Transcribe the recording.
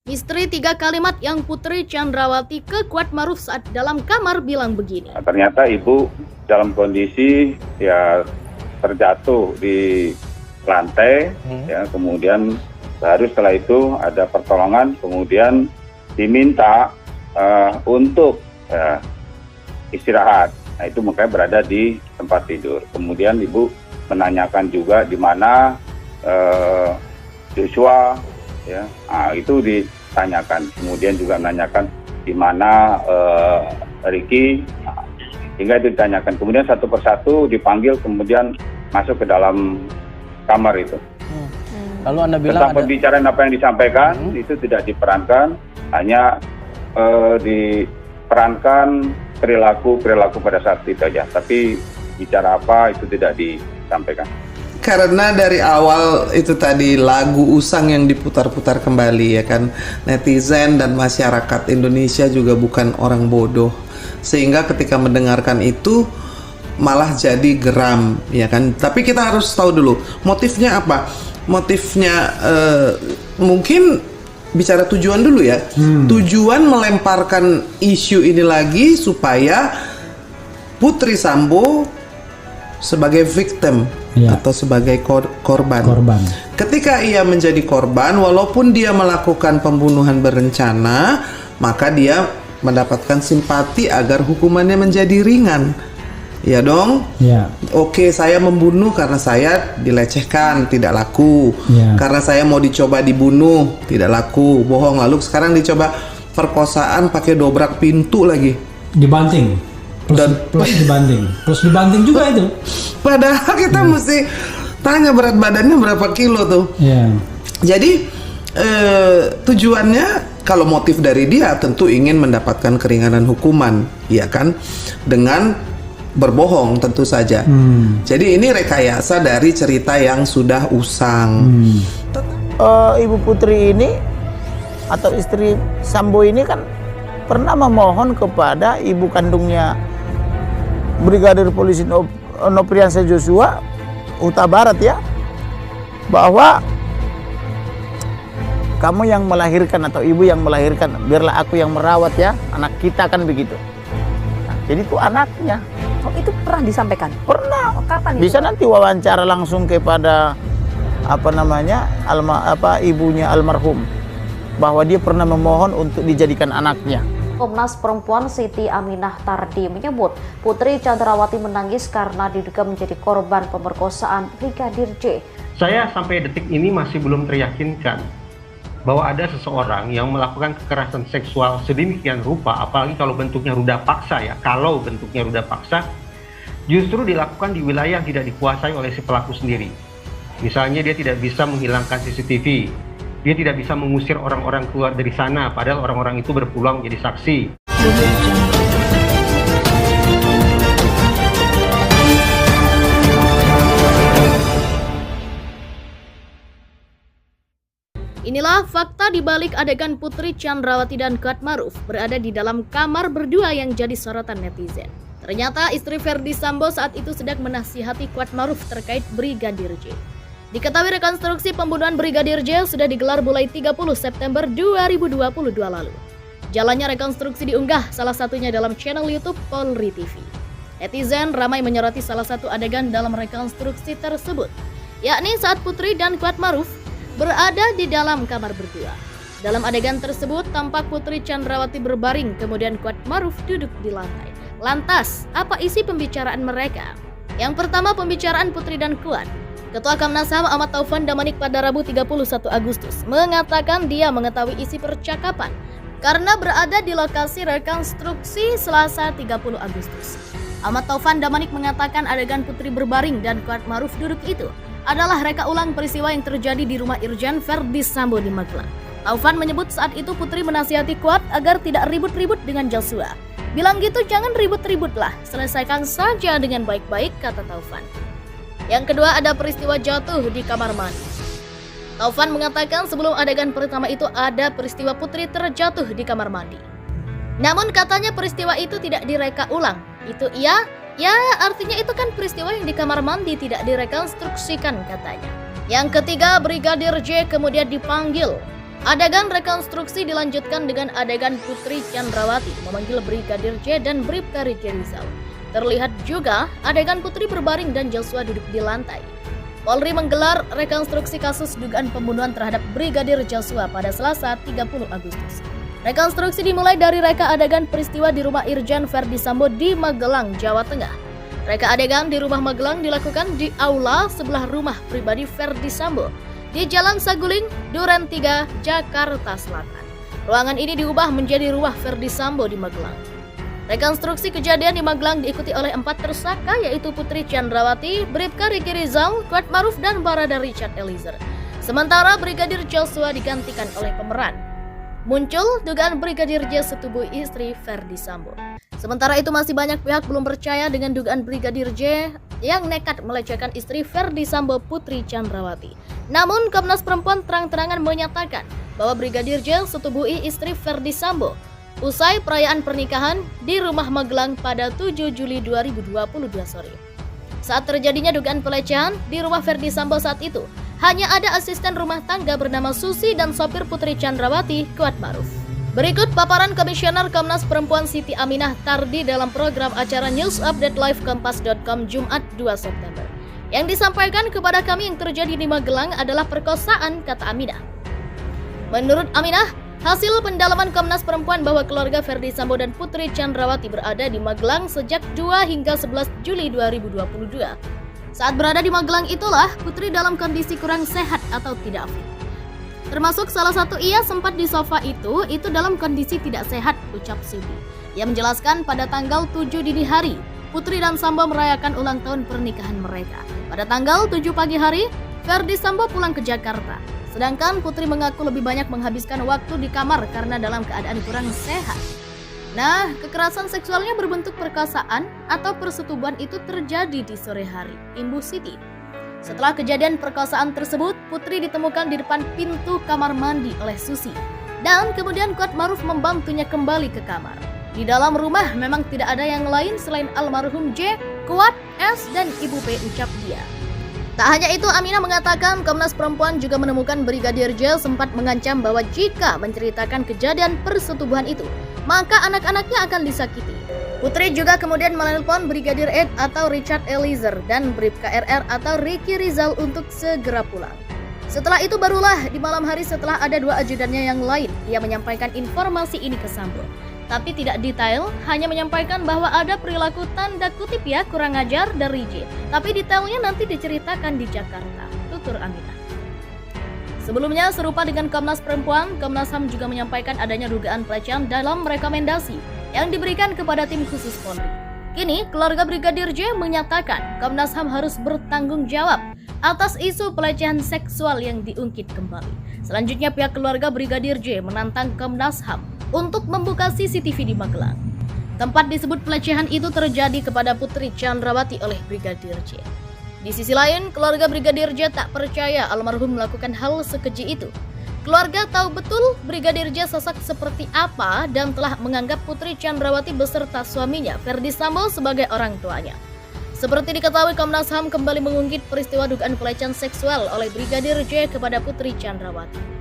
Istri 3 kalimat yang Putri Chandrawati ke Kuatmaruf saat dalam kamar bilang begini. Ternyata ibu dalam kondisi ya terjatuh di lantai, ya kemudian baru setelah itu ada pertolongan, kemudian diminta untuk istirahat. Nah itu makanya berada di tempat tidur. Kemudian ibu menanyakan juga di mana Joshua, ya, itu ditanyakan. Kemudian juga menanyakan di mana Ricky, hingga itu ditanyakan. Kemudian satu persatu dipanggil, kemudian masuk ke dalam kamar itu. Lalu Anda bilang tentang pembicaraan apa yang disampaikan itu tidak diperankan, hanya diperankan perilaku pada saat itu aja. Tapi bicara apa itu tidak disampaikan. Karena dari awal itu tadi lagu Usang yang diputar-putar kembali, ya kan, netizen dan masyarakat Indonesia juga bukan orang bodoh, sehingga ketika mendengarkan itu malah jadi geram, ya kan. Tapi kita harus tahu dulu motifnya apa. Motifnya mungkin bicara tujuan dulu ya. Tujuan melemparkan isu ini lagi supaya Putri Sambo sebagai victim atau sebagai korban. Ketika ia menjadi korban, walaupun dia melakukan pembunuhan berencana, maka dia mendapatkan simpati agar hukumannya menjadi ringan. Ya dong? Ya. Oke, saya membunuh karena saya dilecehkan, tidak laku. Ya. Karena saya mau dicoba dibunuh, tidak laku, bohong. Lalu sekarang dicoba perkosaan pakai dobrak pintu lagi. Dibanting. Plus dibanting juga itu. Padahal kita mesti tanya berat badannya berapa kilo tuh. Ya. Jadi tujuannya, kalau motif dari dia tentu ingin mendapatkan keringanan hukuman, ya kan, dengan berbohong tentu saja. Jadi ini rekayasa dari cerita yang sudah usang. Ibu Putri ini atau istri Sambo ini kan pernah memohon kepada ibu kandungnya Brigadir Polisi Nopriansyah Joshua Huta Barat, ya, bahwa kamu yang melahirkan atau ibu yang melahirkan, biarlah aku yang merawat, ya, anak kita, kan begitu. Nah, jadi itu anaknya. Oh, itu pernah disampaikan? Pernah. Oh, kapan itu? Bisa nanti wawancara langsung kepada ibunya almarhum, bahwa dia pernah memohon untuk dijadikan anaknya. Komnas Perempuan Siti Aminah Tardi menyebut Putri Chandrawati menangis karena diduga menjadi korban pemerkosaan Brigadir J. Saya sampai detik ini masih belum teryakinkan bahwa ada seseorang yang melakukan kekerasan seksual sedemikian rupa, apalagi kalau bentuknya ruda paksa, ya. Kalau bentuknya ruda paksa, justru dilakukan di wilayah yang tidak dikuasai oleh si pelaku sendiri. Misalnya dia tidak bisa menghilangkan CCTV, dia tidak bisa mengusir orang-orang keluar dari sana, padahal orang-orang itu berpeluang menjadi saksi. Inilah fakta di balik adegan Putri Chandrawati dan Kuatmaruf berada di dalam kamar berdua yang jadi sorotan netizen. Ternyata istri Verdi Sambo saat itu sedang menasihati Kuatmaruf terkait Brigadir J. Diketahui rekonstruksi pembunuhan Brigadir J sudah digelar mulai 30 September 2022 lalu. Jalannya rekonstruksi diunggah salah satunya dalam channel YouTube Polri TV. Netizen ramai menyoroti salah satu adegan dalam rekonstruksi tersebut, yakni saat Putri dan Kuatmaruf berada di dalam kamar berdua. Dalam adegan tersebut tampak Putri Chandrawati berbaring, kemudian Kuatmaruf duduk di lantai. Lantas, apa isi pembicaraan mereka? Yang pertama, pembicaraan Putri dan Kuat. Ketua Komnas HAM Ahmad Taufan Damanik pada Rabu 31 Agustus mengatakan dia mengetahui isi percakapan karena berada di lokasi rekonstruksi Selasa 30 Agustus. Ahmad Taufan Damanik mengatakan adegan Putri berbaring dan Kuatmaruf duduk itu adalah reka ulang peristiwa yang terjadi di rumah Irjen Verdi Sambo di Magelang. Taufan menyebut saat itu Putri menasihati Kuat agar tidak ribut-ribut dengan Joshua. Bilang gitu, jangan ribut-ribut lah, selesaikan saja dengan baik-baik, kata Taufan. Yang kedua, ada peristiwa jatuh di kamar mandi. Taufan mengatakan sebelum adegan pertama itu ada peristiwa Putri terjatuh di kamar mandi. Namun katanya peristiwa itu tidak direka ulang. Itu ya artinya itu kan peristiwa yang di kamar mandi tidak direkonstruksikan, katanya. Yang ketiga, Brigadir J kemudian dipanggil. Adegan rekonstruksi dilanjutkan dengan adegan Putri Chandrawati memanggil Brigadir J dan Bribka Riki Rizal. Terlihat juga adegan Putri berbaring dan Joshua duduk di lantai. Polri menggelar rekonstruksi kasus dugaan pembunuhan terhadap Brigadir Joshua pada Selasa 30 Agustus. Rekonstruksi dimulai dari reka adegan peristiwa di rumah Irjen Verdi Sambo di Magelang, Jawa Tengah. Reka adegan di rumah Magelang dilakukan di aula sebelah rumah pribadi Verdi Sambo di Jalan Saguling, Duren 3, Jakarta Selatan. Ruangan ini diubah menjadi rumah Verdi Sambo di Magelang. Rekonstruksi kejadian di Magelang diikuti oleh 4 tersangka yaitu Putri Chandrawati, Bribka Riki Rizal, Kuatmaruf, dan Barada Richard Eliezer. Sementara Brigadir Joshua digantikan oleh pemeran. Muncul dugaan Brigadir J setubuh istri Verdi Sambo. Sementara itu masih banyak pihak belum percaya dengan dugaan Brigadir J yang nekat melecehkan istri Verdi Sambo, Putri Chandrawati. Namun Komnas Perempuan terang-terangan menyatakan bahwa Brigadir J setubuhi istri Verdi Sambo usai perayaan pernikahan di rumah Magelang pada 7 Juli 2022 sore. Saat terjadinya dugaan pelecehan di rumah Verdi Sambo saat itu, hanya ada asisten rumah tangga bernama Susi dan sopir Putri Chandrawati, Kuatmaruf. Berikut paparan Komisioner Komnas Perempuan Siti Aminah Tardi dalam program acara News Update Live Kompas.com Jumat 2 September. Yang disampaikan kepada kami yang terjadi di Magelang adalah perkosaan, kata Aminah. Menurut Aminah, hasil pendalaman Komnas Perempuan bahwa keluarga Verdi Sambo dan Putri Chandrawati berada di Magelang sejak 2 hingga 11 Juli 2022. Saat berada di Magelang itulah Putri dalam kondisi kurang sehat atau tidak fit. Termasuk salah satu ia sempat di sofa itu dalam kondisi tidak sehat, ucap Siti. Ia menjelaskan pada tanggal 7 dini hari, Putri dan Sambo merayakan ulang tahun pernikahan mereka. Pada tanggal 7 pagi hari, Verdi Sambo pulang ke Jakarta. Sedangkan Putri mengaku lebih banyak menghabiskan waktu di kamar karena dalam keadaan kurang sehat. Nah, kekerasan seksualnya berbentuk perkosaan atau persetubuhan itu terjadi di sore hari, imbuh Siti. Setelah kejadian perkosaan tersebut, Putri ditemukan di depan pintu kamar mandi oleh Susi. Dan kemudian Kuatmaruf membantunya kembali ke kamar. Di dalam rumah memang tidak ada yang lain selain almarhum J, Kuat, S, dan Ibu P, ucap dia. Tak hanya itu, Aminah mengatakan Komnas Perempuan juga menemukan Brigadir J sempat mengancam bahwa jika menceritakan kejadian persetubuhan itu, maka anak-anaknya akan disakiti. Putri juga kemudian menelpon Brigadir Ed atau Richard Eliezer dan Bribka RR atau Riki Rizal untuk segera pulang. Setelah itu barulah di malam hari setelah ada 2 ajudannya yang lain, ia menyampaikan informasi ini ke Sambo. Tapi tidak detail, hanya menyampaikan bahwa ada perilaku tanda kutip ya kurang ajar dari J. Tapi detailnya nanti diceritakan di Jakarta, tutur Aminah. Sebelumnya serupa dengan Komnas Perempuan, Komnas HAM juga menyampaikan adanya dugaan pelecehan dalam rekomendasi yang diberikan kepada tim khusus Polri. Kini, keluarga Brigadir J menyatakan Komnas HAM harus bertanggung jawab atas isu pelecehan seksual yang diungkit kembali. Selanjutnya, pihak keluarga Brigadir J menantang Komnas HAM untuk membuka CCTV di Magelang. Tempat disebut pelecehan itu terjadi kepada Putri Chandrawati oleh Brigadir J. Di sisi lain, keluarga Brigadir J tak percaya almarhum melakukan hal sekeji itu. Keluarga tahu betul Brigadir J sosok seperti apa dan telah menganggap Putri Chandrawati beserta suaminya Verdi Sambo sebagai orang tuanya. Seperti diketahui, Komnas HAM kembali mengungkit peristiwa dugaan pelecehan seksual oleh Brigadir J kepada Putri Chandrawati.